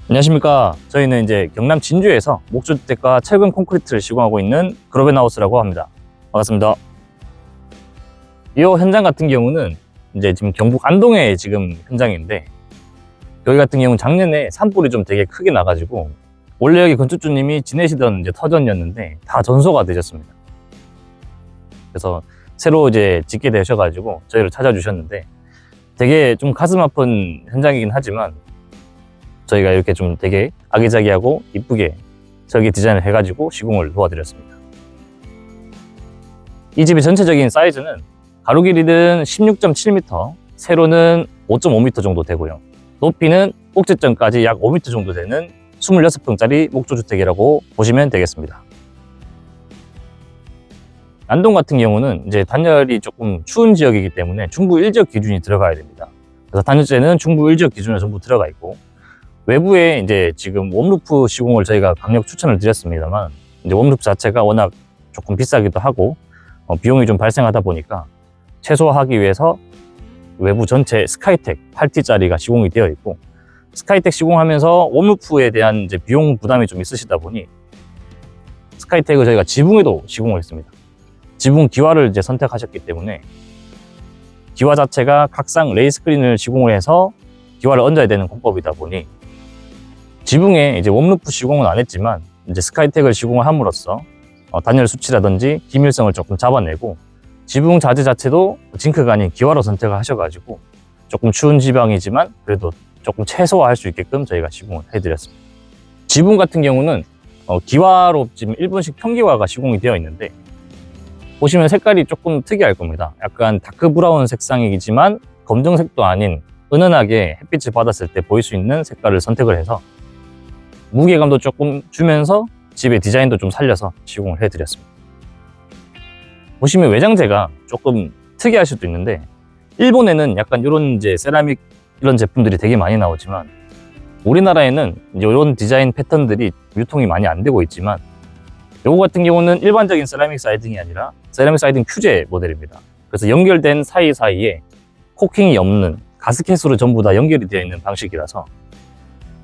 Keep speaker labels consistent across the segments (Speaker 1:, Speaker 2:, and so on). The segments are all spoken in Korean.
Speaker 1: 안녕하십니까. 저희는 이제 경남 진주에서 목조주택과 철근 콘크리트를 시공하고 있는 그로벤하우스라고 합니다. 반갑습니다. 이 현장 같은 경우는 이제 지금 경북 안동에 지금 현장인데, 여기 같은 경우는 작년에 산불이 좀 되게 크게 나가지고 원래 여기 건축주님이 지내시던 이제 터전이었는데 다 전소가 되셨습니다. 그래서 새로 이제 짓게 되셔가지고 저희를 찾아주셨는데, 되게 좀 가슴 아픈 현장이긴 하지만 저희가 이렇게 좀 되게 아기자기하고 이쁘게 설계 디자인을 해가지고 시공을 도와드렸습니다. 이 집의 전체적인 사이즈는 가로 길이는 16.7m, 세로는 5.5m 정도 되고요. 높이는 꼭지점까지 약 5m 정도 되는 26평짜리 목조주택이라고 보시면 되겠습니다. 안동 같은 경우는 이제 단열이 조금 추운 지역이기 때문에 중부 1지역 기준이 들어가야 됩니다. 그래서 단열재는 중부 1지역 기준에 전부 들어가 있고, 외부에 이제 지금 웜루프 시공을 저희가 강력 추천을 드렸습니다만, 이제 웜루프 자체가 워낙 조금 비싸기도 하고 비용이 좀 발생하다 보니까 최소화하기 위해서 외부 전체 스카이텍 8T짜리가 시공이 되어 있고, 스카이텍 시공하면서 웜루프에 대한 이제 비용 부담이 좀 있으시다 보니 스카이텍을 저희가 지붕에도 시공을 했습니다. 지붕 기와를 이제 선택하셨기 때문에 기와 자체가 각상 레이 스크린을 시공을 해서 기와를 얹어야 되는 공법이다 보니 지붕에 이제 웜루프 시공은 안 했지만 이제 스카이텍을 시공을 함으로써 단열 수치라든지 기밀성을 조금 잡아내고, 지붕 자재 자체도 징크가 아닌 기와로 선택을 하셔가지고 조금 추운 지방이지만 그래도 조금 최소화할 수 있게끔 저희가 시공을 해드렸습니다. 지붕 같은 경우는 기와로 지금 일본식 평기와가 시공이 되어 있는데, 보시면 색깔이 조금 특이할 겁니다. 약간 다크 브라운 색상이지만 검정색도 아닌 은은하게 햇빛을 받았을 때 보일 수 있는 색깔을 선택을 해서 무게감도 조금 주면서 집의 디자인도 좀 살려서 시공을 해드렸습니다. 보시면 외장재가 조금 특이할 수도 있는데, 일본에는 약간 이런 이제 세라믹 이런 제품들이 되게 많이 나오지만 우리나라에는 이런 디자인 패턴들이 유통이 많이 안 되고 있지만, 요거 같은 경우는 일반적인 세라믹 사이딩이 아니라 세라믹 사이딩 퓨제 모델입니다. 그래서 연결된 사이사이에 코킹이 없는 가스켓으로 전부 다 연결이 되어 있는 방식이라서,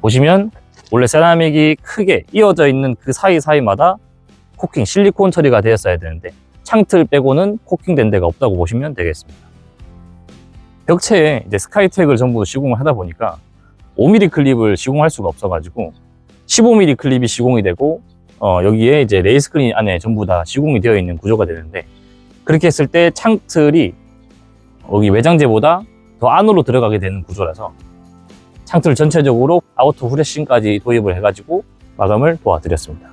Speaker 1: 보시면 원래 세라믹이 크게 이어져 있는 그 사이사이마다 코킹, 실리콘 처리가 되었어야 되는데 창틀 빼고는 코킹된 데가 없다고 보시면 되겠습니다. 벽체에 이제 스카이텍을 전부 시공을 하다 보니까 5mm 클립을 시공할 수가 없어가지고 15mm 클립이 시공이 되고, 여기에 이제 레이 스크린 안에 전부 다 시공이 되어 있는 구조가 되는데, 그렇게 했을 때 창틀이 여기 외장재보다 더 안으로 들어가게 되는 구조라서 창틀 전체적으로 아우터 후레싱까지 도입을 해가지고 마감을 도와드렸습니다.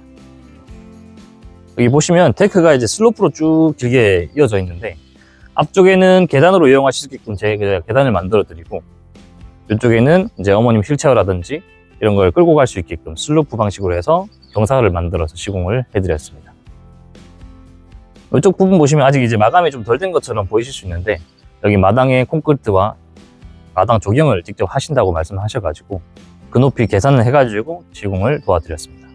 Speaker 1: 여기 보시면 데크가 이제 슬로프로 쭉 길게 이어져 있는데, 앞쪽에는 계단으로 이용하실 수 있게끔 제가 계단을 만들어 드리고, 이쪽에는 이제 어머님 휠체어라든지 이런 걸 끌고 갈 수 있게끔 슬로프 방식으로 해서 경사를 만들어서 시공을 해드렸습니다. 이쪽 부분 보시면 아직 이제 마감이 좀 덜 된 것처럼 보이실 수 있는데, 여기 마당에 콘크리트와 마당 조경을 직접 하신다고 말씀하셔가지고 그 높이 계산을 해가지고 시공을 도와드렸습니다.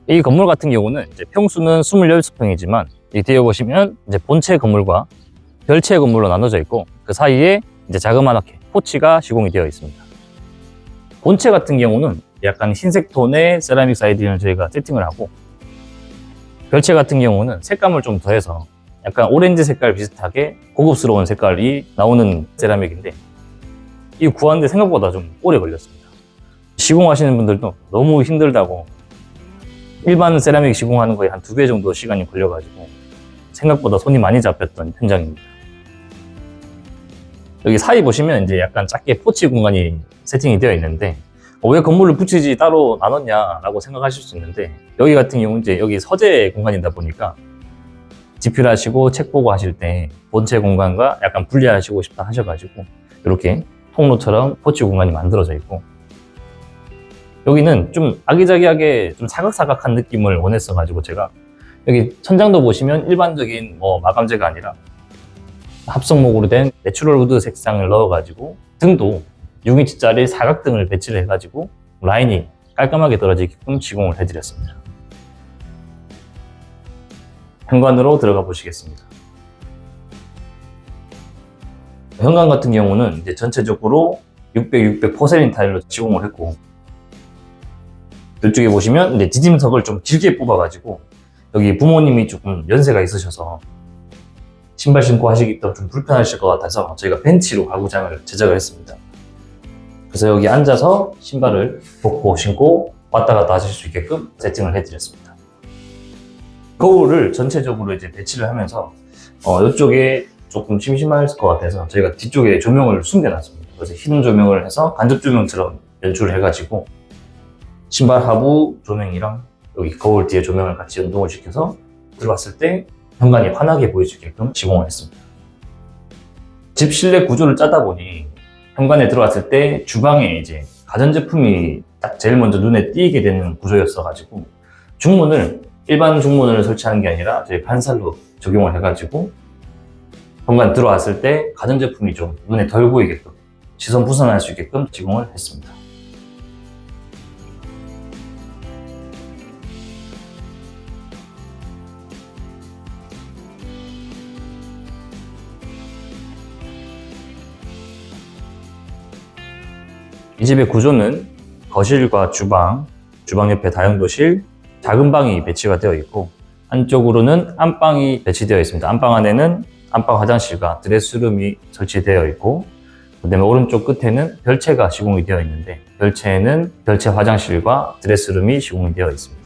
Speaker 1: 이 건물 같은 경우는 이제 평수는 26평이지만 이 뒤에 보시면 이제 본체 건물과 별채 건물로 나눠져 있고, 그 사이에 이제 자그마하게 포치가 시공이 되어 있습니다. 본체 같은 경우는 약간 흰색 톤의 세라믹 사이딩을 저희가 세팅을 하고, 별채 같은 경우는 색감을 좀 더해서 약간 오렌지 색깔 비슷하게 고급스러운 색깔이 나오는 세라믹인데, 이 구하는데 생각보다 좀 오래 걸렸습니다. 시공하시는 분들도 너무 힘들다고, 일반 세라믹 시공하는 거에 한 2배 정도 시간이 걸려가지고 생각보다 손이 많이 잡혔던 현장입니다. 여기 사이 보시면 이제 약간 작게 포치 공간이 세팅이 되어 있는데, 왜 건물을 붙이지 따로 나눴냐라고 생각하실 수 있는데, 여기 같은 경우는 이제 여기 서재 공간이다 보니까 집필하시고 책 보고 하실 때 본체 공간과 약간 분리하시고 싶다 하셔가지고 이렇게 통로처럼 포치 공간이 만들어져 있고, 여기는 좀 아기자기하게 좀 사각사각한 느낌을 원했어가지고 제가 여기 천장도 보시면 일반적인 마감재가 아니라 합성목으로 된 내추럴 우드 색상을 넣어가지고, 등도 6인치짜리 사각등을 배치를 해가지고 라인이 깔끔하게 떨어지게끔 시공을 해드렸습니다. 현관으로 들어가 보시겠습니다. 현관 같은 경우는 이제 전체적으로 600 포세린 타일로 시공을 했고, 이쪽에 보시면 이제 디딤석을 좀 길게 뽑아가지고, 여기 부모님이 조금 연세가 있으셔서 신발 신고 하시기 좀 불편하실 것 같아서 저희가 벤치로 가구장을 제작을 했습니다. 그래서 여기 앉아서 신발을 벗고 신고 왔다 갔다 하실 수 있게끔 세팅을 해드렸습니다. 거울을 전체적으로 이제 배치를 하면서 이쪽에 조금 심심할 것 같아서 저희가 뒤쪽에 조명을 숨겨놨습니다. 그래서 흰 조명을 해서 간접 조명처럼 연출을 해가지고 신발 하부 조명이랑 여기 거울 뒤에 조명을 같이 연동을 시켜서 들어왔을 때 현관이 환하게 보일 수 있게끔 시공을 했습니다. 집 실내 구조를 짜다 보니 현관에 들어왔을 때 주방에 이제 가전제품이 딱 제일 먼저 눈에 띄게 되는 구조였어가지고 중문을 일반 중문을 설치하는 게 아니라 저희 판살로 적용을 해가지고 현관 들어왔을 때 가전제품이 좀 눈에 덜 보이게끔 시선 분산할 수 있게끔 시공을 했습니다. 이 집의 구조는 거실과 주방, 주방 옆에 다용도실, 작은 방이 배치가 되어 있고 안쪽으로는 안방이 배치되어 있습니다. 안방 안에는 안방 화장실과 드레스룸이 설치되어 있고 그다음에 오른쪽 끝에는 별채가 시공이 되어 있는데 별채에는 별채 화장실과 드레스룸이 시공이 되어 있습니다.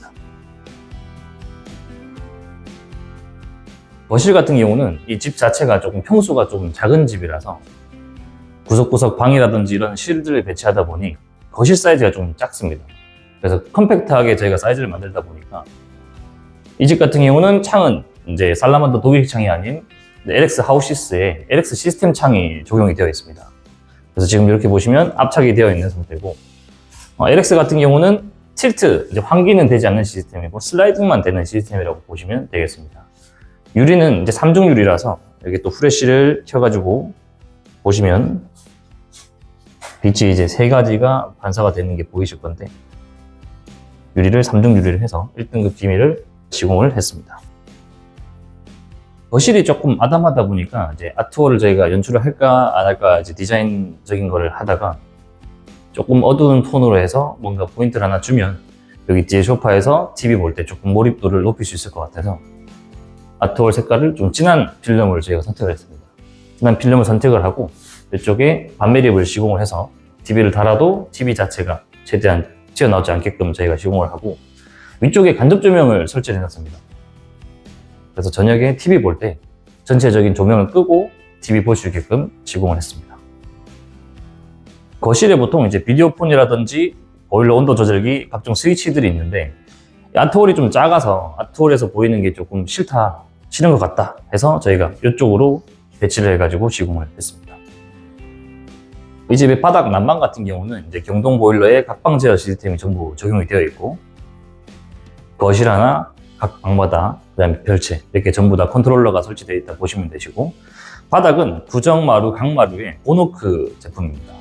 Speaker 1: 거실 같은 경우는 이 집 자체가 조금 평수가 좀 작은 집이라서 구석구석 방이라든지 이런 실들을 배치하다 보니 거실 사이즈가 좀 작습니다. 그래서 컴팩트하게 저희가 사이즈를 만들다 보니까 이 집 같은 경우는 창은 이제 살라만더 독일 창이 아닌 LX 하우시스의 LX 시스템 창이 적용이 되어 있습니다. 그래서 지금 이렇게 보시면 압착이 되어 있는 상태고 LX 같은 경우는 틸트, 이제 환기는 되지 않는 시스템이고 슬라이딩만 되는 시스템이라고 보시면 되겠습니다. 유리는 이제 3중 유리라서 여기 또 후레쉬를 켜가지고 보시면 빛이 이제 3가지가 반사가 되는 게 보이실 건데 유리를 3중 유리를 해서 1등급 기미를 시공을 했습니다. 거실이 조금 아담하다 보니까 이제 아트월을 저희가 연출을 할까 안 할까 이제 디자인적인 거를 하다가 조금 어두운 톤으로 해서 뭔가 포인트를 하나 주면 여기 뒤에 소파에서 TV 볼 때 조금 몰입도를 높일 수 있을 것 같아서 아트월 색깔을 좀 진한 필름을 저희가 선택을 했습니다. 진한 필름을 선택을 하고 이쪽에 반매립을 시공을 해서 TV를 달아도 TV 자체가 최대한 튀어나오지 않게끔 저희가 시공을 하고 위쪽에 간접 조명을 설치를 해놨습니다. 그래서 저녁에 TV 볼 때 전체적인 조명을 끄고 TV 볼 수 있게끔 시공을 했습니다. 거실에 보통 이제 비디오폰이라든지 보일러 온도 조절기 각종 스위치들이 있는데 아트홀이 좀 작아서 아트홀에서 보이는 게 조금 싫은 것 같다 해서 저희가 이쪽으로 배치를 해가지고 시공을 했습니다. 이 집의 바닥 난방 같은 경우는 이제 경동 보일러에 각방 제어 시스템이 전부 적용이 되어 있고 거실 하나, 각 방마다 그다음에 별채 이렇게 전부 다 컨트롤러가 설치되어 있다 보시면 되시고 바닥은 구정마루, 강마루의 오노크 제품입니다.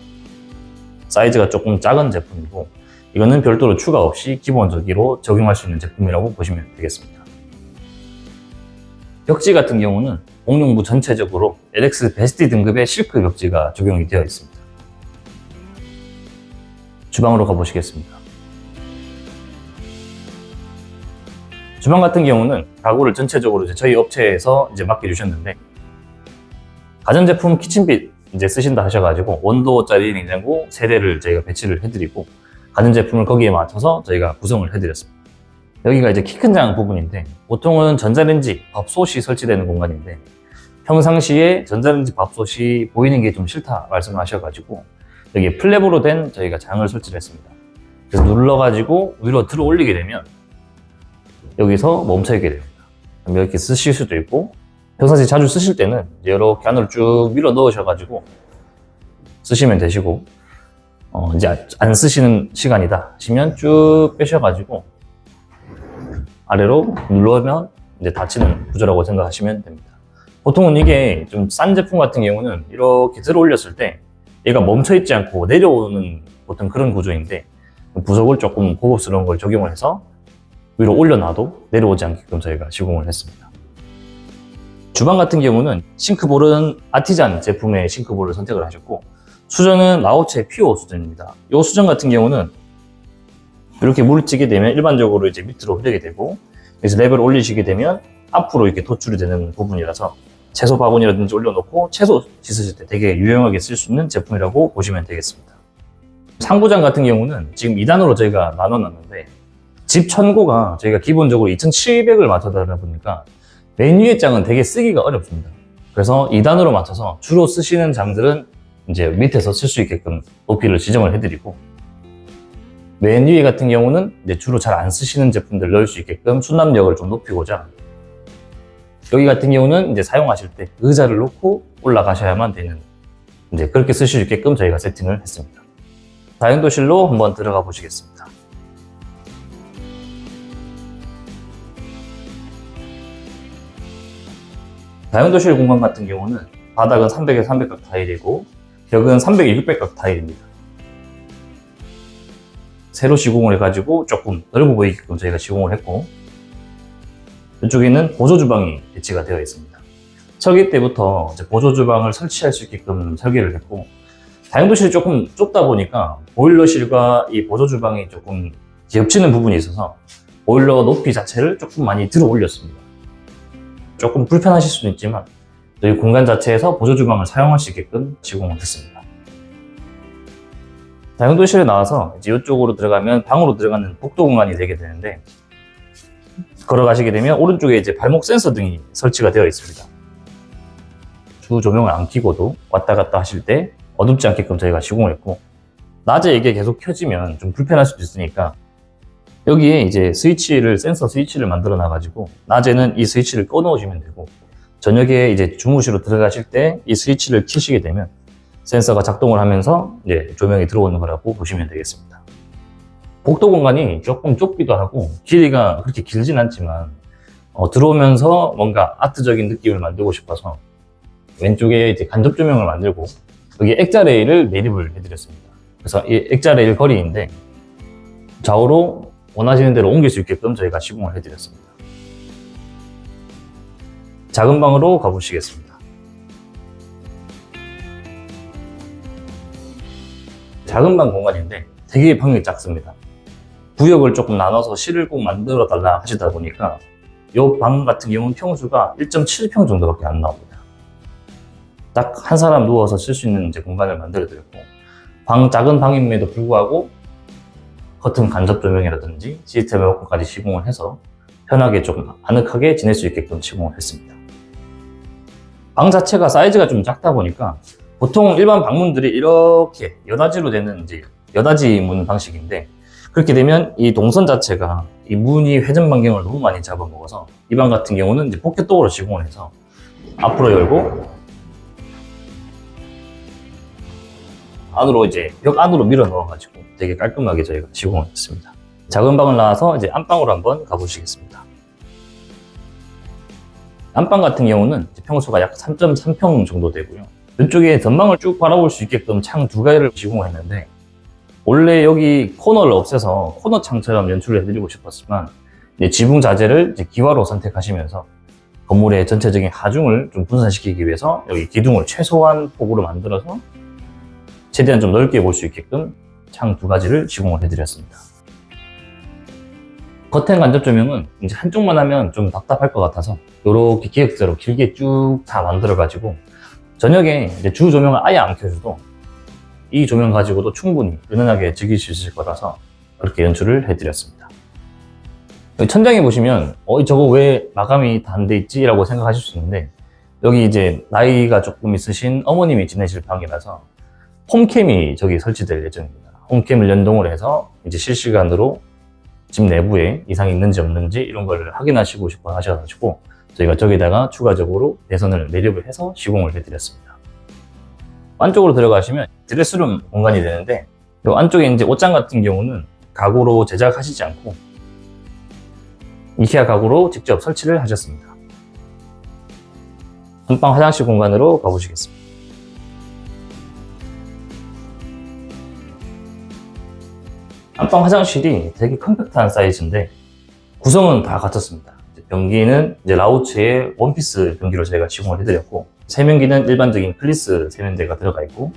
Speaker 1: 사이즈가 조금 작은 제품이고 이거는 별도로 추가 없이 기본적으로 적용할 수 있는 제품이라고 보시면 되겠습니다. 벽지 같은 경우는 공용부 전체적으로 LX 베스트 등급의 실크 벽지가 적용이 되어 있습니다. 주방으로 가보시겠습니다. 주방 같은 경우는 가구를 전체적으로 저희 업체에서 맡겨주셨는데 가전제품 키친빗 쓰신다 하셔가지고 원도짜리 냉장고 3대를 저희가 배치를 해드리고 가전제품을 거기에 맞춰서 저희가 구성을 해드렸습니다. 여기가 이제 키 큰 장 부분인데 보통은 전자레인지, 밥솥이 설치되는 공간인데 평상시에 전자레인지, 밥솥이 보이는 게 좀 싫다 말씀을 하셔가지고 여기에 플랩으로 된 저희가 장을 설치를 했습니다. 그래서 눌러가지고 위로 들어 올리게 되면 여기서 멈춰있게 됩니다. 이렇게 쓰실 수도 있고 평상시 자주 쓰실 때는 이렇게 안으로 쭉 밀어 넣으셔가지고 쓰시면 되시고 이제 안 쓰시는 시간이다 하시면 쭉 빼셔가지고 아래로 누르면 이제 닫히는 구조라고 생각하시면 됩니다. 보통은 이게 좀 싼 제품 같은 경우는 이렇게 들어 올렸을 때 얘가 멈춰있지 않고 내려오는 보통 그런 구조인데 부속을 조금 고급스러운 걸 적용을 해서 위로 올려놔도 내려오지 않게끔 저희가 시공을 했습니다. 주방 같은 경우는 싱크볼은 아티잔 제품의 싱크볼을 선택을 하셨고 수전은 라오체 P5 수전입니다. 이 수전 같은 경우는 이렇게 물이 찌게 되면 일반적으로 이제 밑으로 흐르게 되고, 그래서 랩을 올리시게 되면 앞으로 이렇게 도출이 되는 부분이라서 채소 바구니라든지 올려놓고 채소 씻으실 때 되게 유용하게 쓸 수 있는 제품이라고 보시면 되겠습니다. 상부장 같은 경우는 지금 2단으로 저희가 나눠놨는데, 집 천고가 저희가 기본적으로 2700을 맞춰달라 보니까 맨 위에 장은 되게 쓰기가 어렵습니다. 그래서 2단으로 맞춰서 주로 쓰시는 장들은 이제 밑에서 쓸 수 있게끔 높이를 지정을 해드리고, 맨 위에 같은 경우는 이제 주로 잘 안 쓰시는 제품들 넣을 수 있게끔 수납력을 좀 높이고자, 여기 같은 경우는 이제 사용하실 때 의자를 놓고 올라가셔야만 되는, 이제 그렇게 쓰실 수 있게끔 저희가 세팅을 했습니다. 다용도실로 한번 들어가 보시겠습니다. 다용도실 공간 같은 경우는 바닥은 300에 300각 타일이고 벽은 300에 600각 타일입니다. 새로 시공을 해가지고 조금 넓어 보이게끔 저희가 시공을 했고, 이쪽에는 보조주방이 배치가 되어 있습니다. 설계 때부터 이제 보조주방을 설치할 수 있게끔 설계를 했고, 다용도실이 조금 좁다 보니까 보일러실과 이 보조주방이 조금 겹치는 부분이 있어서 보일러 높이 자체를 조금 많이 들어 올렸습니다. 조금 불편하실 수는 있지만 저희 공간 자체에서 보조주방을 사용할 수 있게끔 시공을 했습니다. 다용도실에 나와서 이제 이쪽으로 들어가면 방으로 들어가는 복도 공간이 되게 되는데, 걸어가시게 되면 오른쪽에 이제 발목 센서 등이 설치가 되어 있습니다. 주 조명을 안 켜고도 왔다 갔다 하실 때 어둡지 않게끔 저희가 시공을 했고, 낮에 이게 계속 켜지면 좀 불편할 수도 있으니까 여기에 이제 센서 스위치를 만들어 놔가지고 낮에는 이 스위치를 꺼 놓으시면 되고, 저녁에 이제 주무시러 들어가실 때 이 스위치를 켜시게 되면 센서가 작동을 하면서 이제 조명이 들어오는 거라고 보시면 되겠습니다. 복도 공간이 조금 좁기도 하고 길이가 그렇게 길진 않지만 들어오면서 뭔가 아트적인 느낌을 만들고 싶어서 왼쪽에 이제 간접 조명을 만들고 여기 액자 레일을 매립을 해드렸습니다. 그래서 이 액자 레일 거리인데 좌우로 원하시는 대로 옮길 수 있게끔 저희가 시공을 해드렸습니다. 작은 방으로 가보시겠습니다. 작은 방 공간인데 되게 방이 작습니다. 구역을 조금 나눠서 실을 꼭 만들어 달라 하시다 보니까 이 방 같은 경우는 평수가 1.7평 정도밖에 안 나옵니다. 딱 한 사람 누워서 쓸 수 있는 이제 공간을 만들어 드렸고, 작은 방임에도 불구하고 커튼 간접 조명이라든지 시스템 에어컨까지 시공을 해서 편하게 조금 아늑하게 지낼 수 있게끔 시공을 했습니다. 방 자체가 사이즈가 좀 작다 보니까 보통 일반 방문들이 이렇게 여닫이로 되는 이제 여닫이 문 방식인데, 그렇게 되면 이 동선 자체가 이 문이 회전 반경을 너무 많이 잡아먹어서 이 방 같은 경우는 이제 포켓도어로 시공을 해서 앞으로 열고 안으로 이제 벽 안으로 밀어 넣어가지고 되게 깔끔하게 저희가 시공을 했습니다. 작은 방을 나와서 이제 안방으로 한번 가보시겠습니다. 안방 같은 경우는 평수가 약 3.3평 정도 되고요. 이쪽에 전방을 쭉 바라볼 수 있게끔 창 2개를 시공을 했는데, 원래 여기 코너를 없애서 코너 창처럼 연출을 해드리고 싶었지만 이제 지붕 자재를 이제 기와로 선택하시면서 건물의 전체적인 하중을 좀 분산시키기 위해서 여기 기둥을 최소한 폭으로 만들어서 최대한 좀 넓게 볼 수 있게끔 창 2가지를 시공을 해드렸습니다. 커튼 간접 조명은 이제 한쪽만 하면 좀 답답할 것 같아서 이렇게 기획대로 길게 쭉 다 만들어가지고 저녁에 이제 주 조명을 아예 안 켜줘도 이 조명 가지고도 충분히 은은하게 즐길 수 있을 거라서 그렇게 연출을 해드렸습니다. 여기 천장에 보시면 저거 왜 마감이 다 안 돼 있지? 라고 생각하실 수 있는데, 여기 이제 나이가 조금 있으신 어머님이 지내실 방이라서 홈캠이 저기 설치될 예정입니다. 홈캠을 연동을 해서 이제 실시간으로 집 내부에 이상이 있는지 없는지 이런 걸 확인하시고 싶어 하셔가지고 저희가 저기다가 추가적으로 배선을 매립을 해서 시공을 해드렸습니다. 안쪽으로 들어가시면 드레스룸 공간이 되는데, 이 안쪽에 이제 옷장 같은 경우는 가구로 제작하시지 않고 이케아 가구로 직접 설치를 하셨습니다. 안방 화장실 공간으로 가보시겠습니다. 안방 화장실이 되게 컴팩트한 사이즈인데 구성은 다 같았습니다. 변기는 이제 라우츠의 원피스 변기로 저희가 시공을 해드렸고, 세면기는 일반적인 클리스 세면대가 들어가 있고,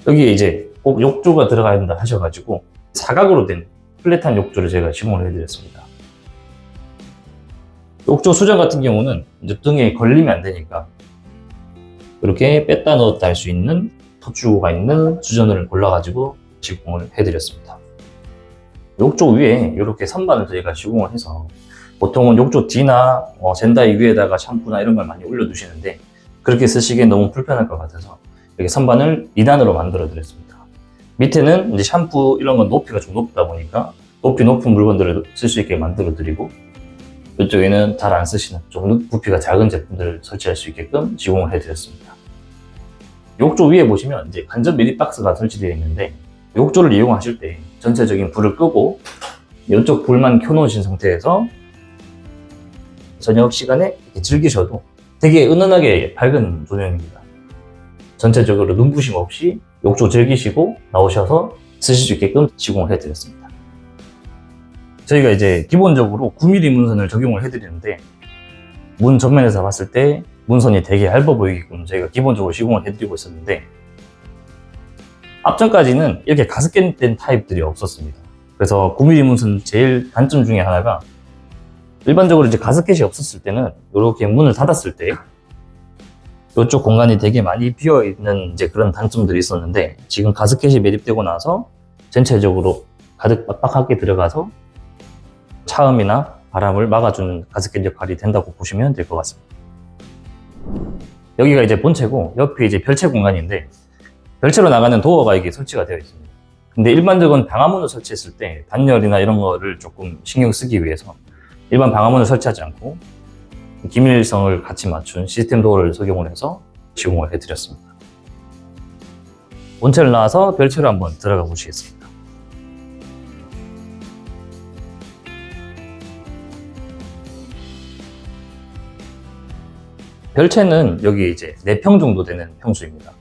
Speaker 1: 여기에 이제 꼭 욕조가 들어가야 된다 하셔가지고 사각으로 된 플랫한 욕조를 제가 시공을 해드렸습니다. 욕조 수전 같은 경우는 이제 등에 걸리면 안 되니까 이렇게 뺐다 넣었다 할 수 있는 터치구가 있는 수전을 골라가지고 시공을 해드렸습니다. 욕조 위에 이렇게 선반을 저희가 시공을 해서 보통은 욕조 뒤나 젠다이 위에다가 샴푸나 이런 걸 많이 올려두시는데 그렇게 쓰시기엔 너무 불편할 것 같아서 이렇게 선반을 2단으로 만들어 드렸습니다. 밑에는 이제 샴푸 이런 건 높이가 좀 높다 보니까 높이 높은 물건들을 쓸 수 있게 만들어 드리고 이쪽에는 잘 안 쓰시는 좀 부피가 작은 제품들을 설치할 수 있게끔 시공을 해드렸습니다. 욕조 위에 보시면 이제 간접 미리박스가 설치되어 있는데 욕조를 이용하실 때 전체적인 불을 끄고 이쪽 불만 켜놓으신 상태에서 저녁 시간에 이렇게 즐기셔도 되게 은은하게 밝은 조명입니다. 전체적으로 눈부심 없이 욕조 즐기시고 나오셔서 쓰실 수 있게끔 시공을 해드렸습니다. 저희가 이제 기본적으로 9mm 문선을 적용을 해드리는데 문 정면에서 봤을 때 문선이 되게 얇아 보이게끔 저희가 기본적으로 시공을 해드리고 있었는데 앞전까지는 이렇게 가습기된 타입들이 없었습니다. 그래서 9mm 문선 제일 단점 중에 하나가 일반적으로 이제 가스켓이 없었을 때는 이렇게 문을 닫았을 때 이쪽 공간이 되게 많이 비어있는 이제 그런 단점들이 있었는데 지금 가스켓이 매립되고 나서 전체적으로 가득 빡빡하게 들어가서 차음이나 바람을 막아주는 가스켓 역할이 된다고 보시면 될 것 같습니다. 여기가 이제 본체고 옆이 이제 별채 공간인데 별채로 나가는 도어가 이게 설치가 되어 있습니다. 근데 일반적인 방화문을 설치했을 때 단열이나 이런 거를 조금 신경 쓰기 위해서 일반 방화문을 설치하지 않고 기밀성을 같이 맞춘 시스템 도어를 적용을 해서 시공을 해드렸습니다. 본체를 나와서 별채로 한번 들어가 보시겠습니다. 별채는 여기 이제 4평 정도 되는 평수입니다.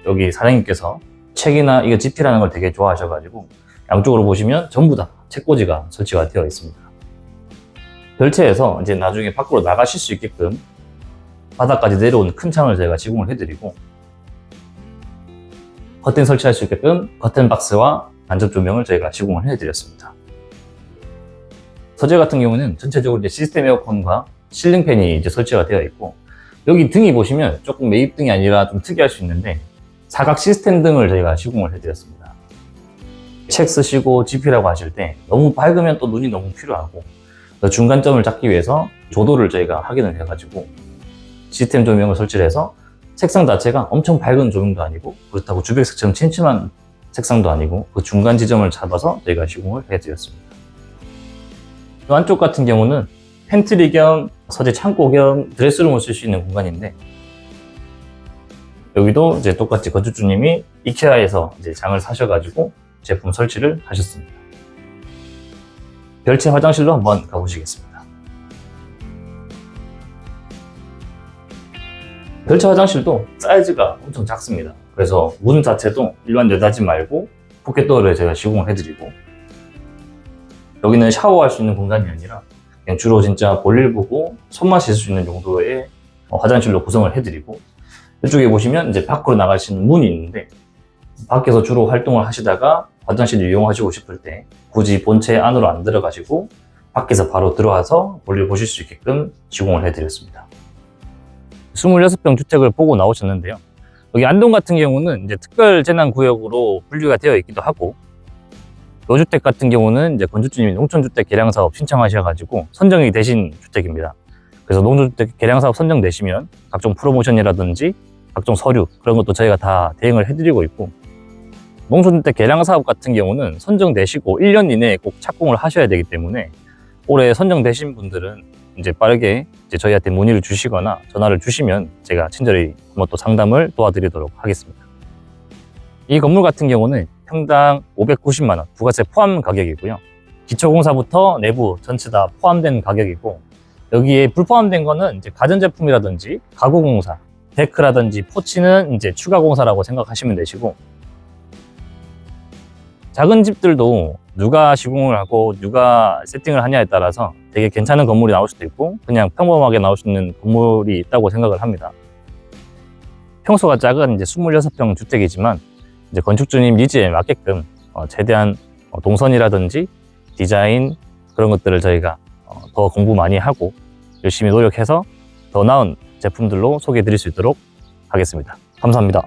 Speaker 1: 여기 사장님께서 책이나 이거 집히라는 걸 되게 좋아하셔가지고 양쪽으로 보시면 전부 다 책꽂이가 설치가 되어 있습니다. 별채에서 이제 나중에 밖으로 나가실 수 있게끔 바닥까지 내려온 큰 창을 저희가 시공을 해드리고 커튼 설치할 수 있게끔 커튼 박스와 간접 조명을 저희가 시공을 해드렸습니다. 서재 같은 경우는 전체적으로 이제 시스템 에어컨과 실링팬이 이제 설치가 되어 있고 여기 등이 보시면 조금 매입등이 아니라 좀 특이할 수 있는데 사각 시스템 등을 저희가 시공을 해드렸습니다. 책 쓰시고 집히라고 하실 때 너무 밝으면 또 눈이 너무 필요하고 중간점을 잡기 위해서 조도를 저희가 확인을 해가지고 시스템 조명을 설치를 해서 색상 자체가 엄청 밝은 조명도 아니고 그렇다고 주백색처럼 침침한 색상도 아니고 그 중간 지점을 잡아서 저희가 시공을 해드렸습니다. 이 안쪽 같은 경우는 팬트리 겸 서재 창고 겸 드레스룸을 쓸 수 있는 공간인데 여기도 이제 똑같이 건축주님이 이케아에서 이제 장을 사셔가지고 제품 설치를 하셨습니다. 별채 화장실로 한번 가보시겠습니다. 별채 화장실도 사이즈가 엄청 작습니다. 그래서 문 자체도 일반 여닫이 말고 포켓도어를 제가 시공을 해드리고 여기는 샤워할 수 있는 공간이 아니라 그냥 주로 진짜 볼일 보고 손만 씻을 수 있는 정도의 화장실로 구성을 해드리고 이쪽에 보시면 이제 밖으로 나갈 수 있는 문이 있는데 밖에서 주로 활동을 하시다가 화장실을 이용하시고 싶을 때 굳이 본체 안으로 안 들어가시고 밖에서 바로 들어와서 볼일 보실 수 있게끔 시공을 해드렸습니다. 26평 주택을 보고 나오셨는데요. 여기 안동 같은 경우는 이제 특별재난구역으로 분류가 되어 있기도 하고 이 주택 같은 경우는 이제 건축주님이 농촌주택 개량사업 신청하셔가지고 선정이 되신 주택입니다. 그래서 농촌주택 개량사업 선정되시면 각종 프로모션이라든지 각종 서류 그런 것도 저희가 다 대응을 해드리고 있고 농촌주택 개량사업 같은 경우는 선정되시고 1년 이내에 꼭 착공을 하셔야 되기 때문에 올해 선정되신 분들은 이제 빠르게 이제 저희한테 문의를 주시거나 전화를 주시면 제가 친절히 한번 또 상담을 도와드리도록 하겠습니다. 이 건물 같은 경우는 평당 590만 원 부가세 포함 가격이고요. 기초공사부터 내부 전체 다 포함된 가격이고 여기에 불포함된 거는 이제 가전제품이라든지 가구공사, 데크라든지 포치는 이제 추가 공사라고 생각하시면 되시고 작은 집들도 누가 시공을 하고 누가 세팅을 하냐에 따라서 되게 괜찮은 건물이 나올 수도 있고 그냥 평범하게 나올 수 있는 건물이 있다고 생각을 합니다. 평소가 작은 이제 26평 주택이지만 이제 건축주님 니즈에 맞게끔 최대한 동선이라든지 디자인 그런 것들을 저희가 더 공부 많이 하고 열심히 노력해서 더 나은 제품들로 소개해 드릴 수 있도록 하겠습니다. 감사합니다.